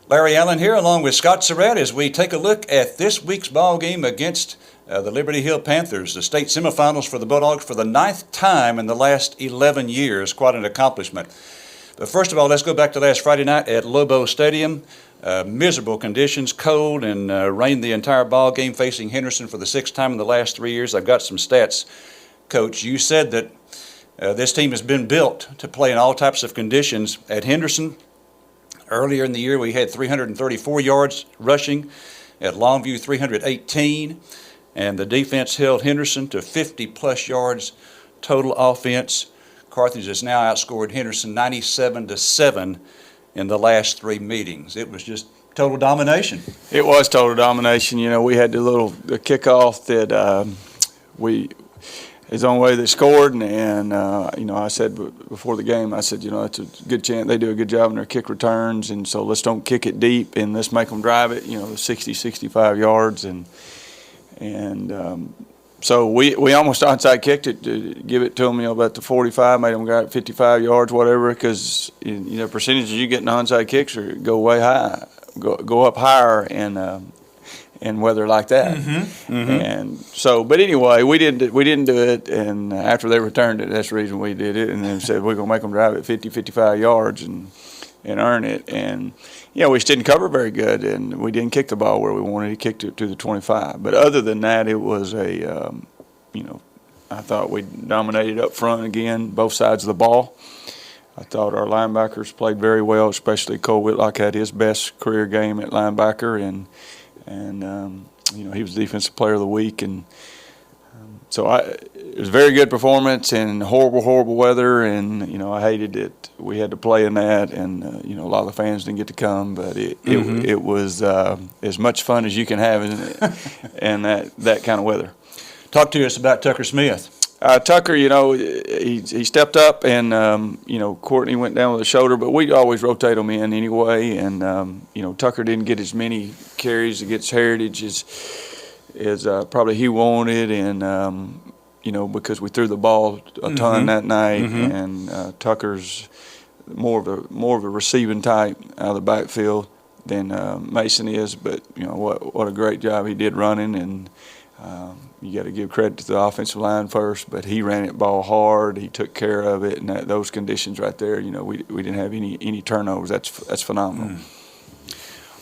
Larry Allen here along with Scott Surratt as we take a look at this week's ball game against the Liberty Hill Panthers, the state semifinals for the Bulldogs for the 9th time in the last 11 years. Quite an accomplishment. But first of all, let's go back to last Friday night at Lobo Stadium. Miserable conditions, cold, and rained the entire ball game, facing Henderson for the 6th time in the last 3 years. I've got some stats. Coach, you said that this team has been built to play in all types of conditions. At Henderson, earlier in the year, we had 334 yards rushing. At Longview, 318. And the defense held Henderson to 50-plus yards total offense. Carthage has now outscored Henderson 97-7 in the last 3 meetings. It was just total domination. It was total domination. You know, we had the kickoff that his own way they scored, and you know, I said before the game, I said, you know, it's a good chance they do a good job in their kick returns, and so let's don't kick it deep and let's make them drive it, you know, 60, 65 yards, and so we almost onside kicked it to give it to them, you know, about the 45, made them go 55 yards, whatever, because you know, percentages you get in onside kicks go way high, go up higher, and weather like that. And so, but anyway, we didn't do it, and after they returned it, that's the reason we did it, and then said we're going to make them drive it 50, 55 yards and earn it. And you know, we just didn't cover very good, and we didn't kick the ball where we wanted. He kicked it to the 25. But other than that, it was you know, I thought we dominated up front again, both sides of the ball. I thought our linebackers played very well, especially Cole Whitlock had his best career game at linebacker, and you know, he was Defensive Player of the Week, and so it was a very good performance in horrible weather, and you know, I hated it. We had to play in that, and you know, a lot of the fans didn't get to come, but it was as much fun as you can have in that kind of weather. Talk to us about Tucker Smith. Tucker, you know, he stepped up, and you know, Courtney went down with a shoulder, but we always rotate him in anyway. And you know, Tucker didn't get as many carries against Heritage as probably he wanted, and you know, because we threw the ball a ton that night, and Tucker's more of a receiving type out of the backfield than Mason is. But you know, what a great job he did running, and you got to give credit to the offensive line first, but he ran it ball hard. He took care of it, and those conditions right there, you know, we didn't have any turnovers. That's phenomenal.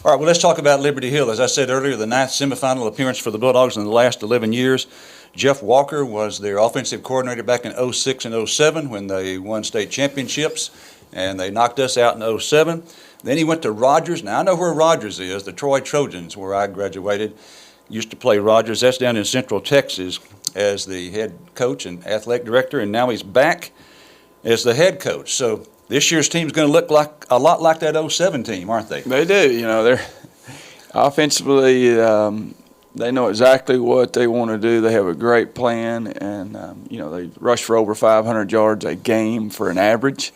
All right, well, let's talk about Liberty Hill. As I said earlier, the 9th semifinal appearance for the Bulldogs in the last 11 years. Jeff Walker was their offensive coordinator back in 06 and 07 when they won state championships, and they knocked us out in 07. Then he went to Rogers. Now, I know where Rogers is, the Troy Trojans, where I graduated. Used to play Rogers. That's down in Central Texas as the head coach and athletic director, and now he's back as the head coach. So this year's team's going to look like a lot like that 07 team, aren't they? They do. You know, they're offensively, they know exactly what they want to do. They have a great plan, and you know, they rush for over 500 yards a game for an average,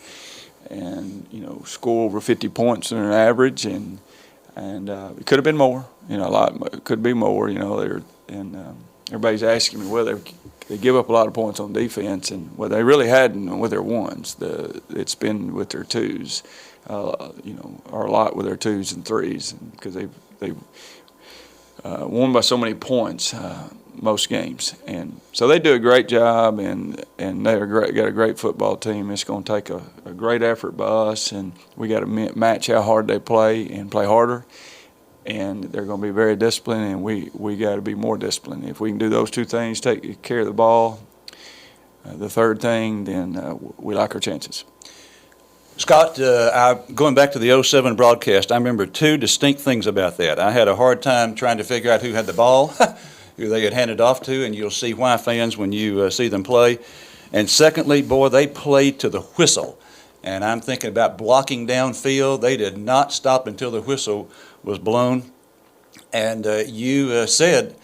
and you know, score over 50 points on an average, and it could have been more. You know, it could be more. You know, everybody's asking me whether they give up a lot of points on defense, and well, they really hadn't with their ones. It's been with their twos, you know, or a lot with their twos and threes, because they won by so many points most games, and so they do a great job, and they're got a great football team. It's going to take a great effort by us, and we got to match how hard they play and play harder. And they're going to be very disciplined, and we got to be more disciplined. If we can do those two things, take care of the ball, the third thing, then we like our chances. Scott, going back to the 07 broadcast, I remember 2 distinct things about that. I had a hard time trying to figure out who had the ball, who they had handed off to, and you'll see why, fans, when you see them play. And secondly, boy, they played to the whistle. And I'm thinking about blocking downfield. They did not stop until the whistle was blown. And you said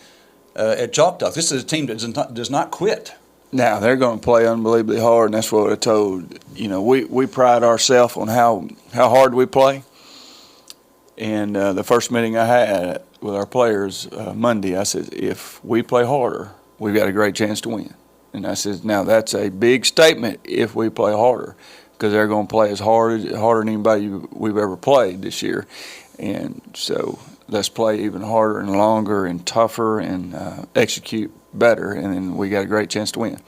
at Chalk Talk, this is a team that does not quit. Now, they're going to play unbelievably hard, and that's what I told. You know, we pride ourselves on how hard we play. And the first meeting I had with our players Monday, I said, if we play harder, we've got a great chance to win. And I said, now that's a big statement if we play harder. because they're going to play harder than anybody we've ever played this year. And so let's play even harder and longer and tougher and execute better, and then we got a great chance to win.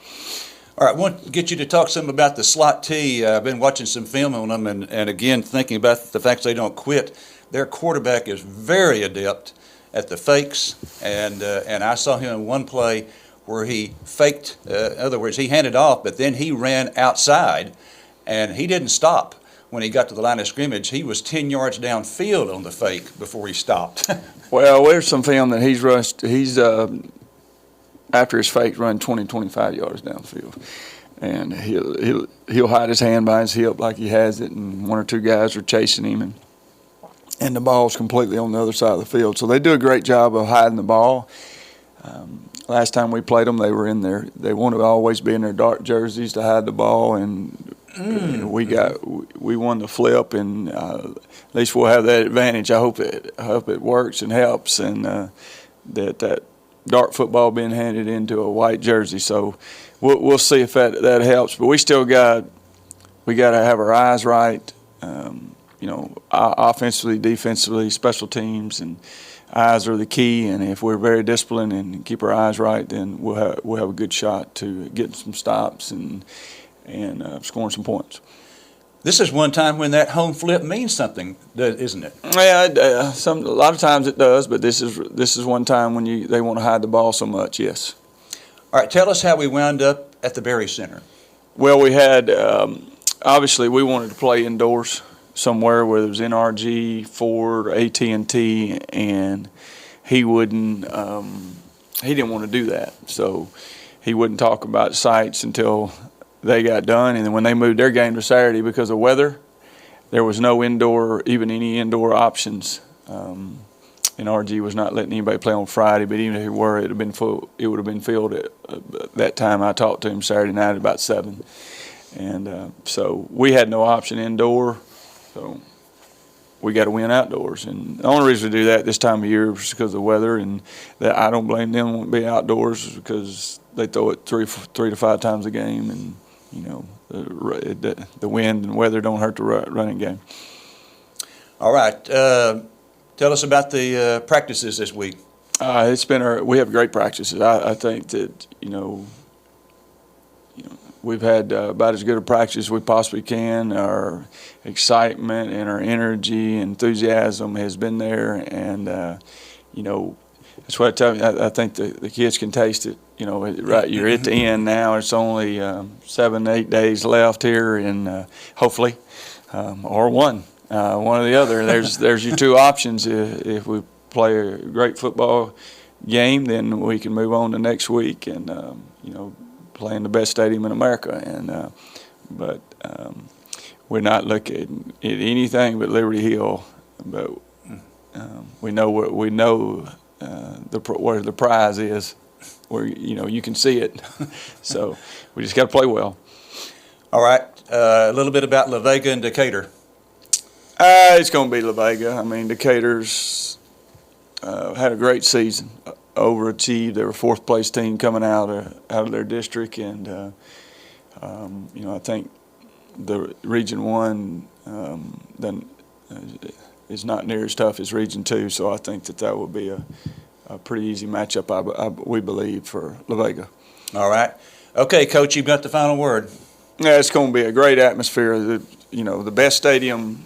All right, I want to get you to talk some about the slot T. I've been watching some film on them, and again, thinking about the fact they don't quit. Their quarterback is very adept at the fakes, and I saw him in one play where he faked. In other words, he handed off, but then he ran outside, and he didn't stop when he got to the line of scrimmage. He was 10 yards downfield on the fake before he stopped. Well, there's some film that he's rushed. He's after his fake run 20, 25 yards downfield, and he'll hide his hand by his hip like he has it, and one or two guys are chasing him, and the ball's completely on the other side of the field. So they do a great job of hiding the ball. Last time we played them, they were in there. They want to always be in their dark jerseys to hide the ball, and we won the flip, and at least we'll have that advantage. I hope it works and helps, and that dark football being handed into a white jersey. So we'll see if that helps. But we still got to have our eyes right. Offensively, defensively, special teams, and eyes are the key. And if we're very disciplined and keep our eyes right, then we'll have a good shot to getting some stops and scoring some points. This is one time when that home flip means something, isn't it? Yeah, a lot of times it does, but this is one time when they want to hide the ball so much. Yes. All right, tell us how we wound up at the Berry Center. Well, we had obviously we wanted to play indoors somewhere where there was NRG, Ford, or AT&T, and he wouldn't. He didn't want to do that, so he wouldn't talk about sites until they got done. And then when they moved their game to Saturday because of weather, there was no indoor, even any indoor options. NRG was not letting anybody play on Friday, but even if it were, it would have been filled at that time. I talked to him Saturday night at about 7, and so we had no option indoor. So we got to win outdoors, and the only reason we do that this time of year is because of the weather, and that I don't blame them wanting to be outdoors because they throw it 3 to 5 times a game, and the wind and weather don't hurt the running game. All right, tell us about the practices this week. We have great practices. I think that we've had about as good a practice as we possibly can. Our excitement and our energy, enthusiasm has been there, and that's what I tell you. I think the kids can taste it. Right, you're at the end now. It's only 7-8 days left here, and hopefully, or one or the other. There's your two options. If we play a great football game, then we can move on to next week, and play in the best stadium in America. But we're not looking at anything but Liberty Hill. But we know where the prize is, where you can see it. So we just got to play well. All right, a little bit about La Vega and Decatur. It's going to be La Vega. I mean, Decatur's had a great season, overachieved. They were 4th place team coming out of their district, and I think the Region 1 then is not near as tough as Region 2. So I think that would be a pretty easy matchup, we believe, for La Vega. All right. Okay, Coach, you've got the final word. Yeah, it's going to be a great atmosphere. The best stadium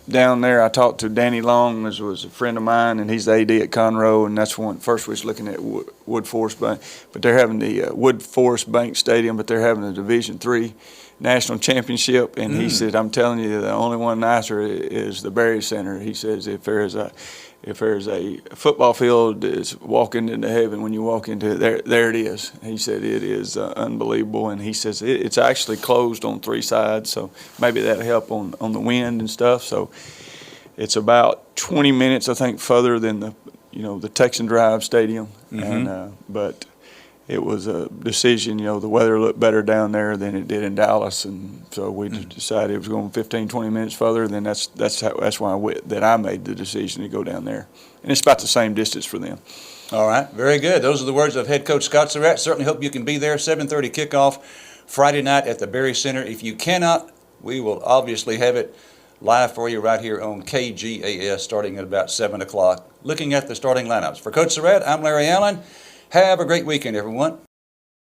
down there. I talked to Danny Long, who was a friend of mine, and he's the AD at Conroe, and that's when first we was looking at Wood Forest Bank, but they're having the Wood Forest Bank Stadium, but they're having a Division III national championship, and he said, "I'm telling you, the only one nicer is the Berry Center." He says, if there's a football field that's walking into heaven, when you walk into it, there it is. He said it is unbelievable, and he says it's actually closed on 3 sides, so maybe that'll help on the wind and stuff. So it's about 20 minutes, I think, further than the Texan Drive Stadium, but it was a decision. The weather looked better down there than it did in Dallas, and so we just decided it was going 15, 20 minutes further. Then that's why I made the decision to go down there, and it's about the same distance for them. All right, very good. Those are the words of head coach Scott Surratt. Certainly hope you can be there. 7:30 kickoff Friday night at the Berry Center. If you cannot we will obviously have it live for you right here on KGAS starting at about 7 o'clock, looking at the starting lineups. For Coach Surratt, I'm Larry Allen. Have a great weekend, everyone.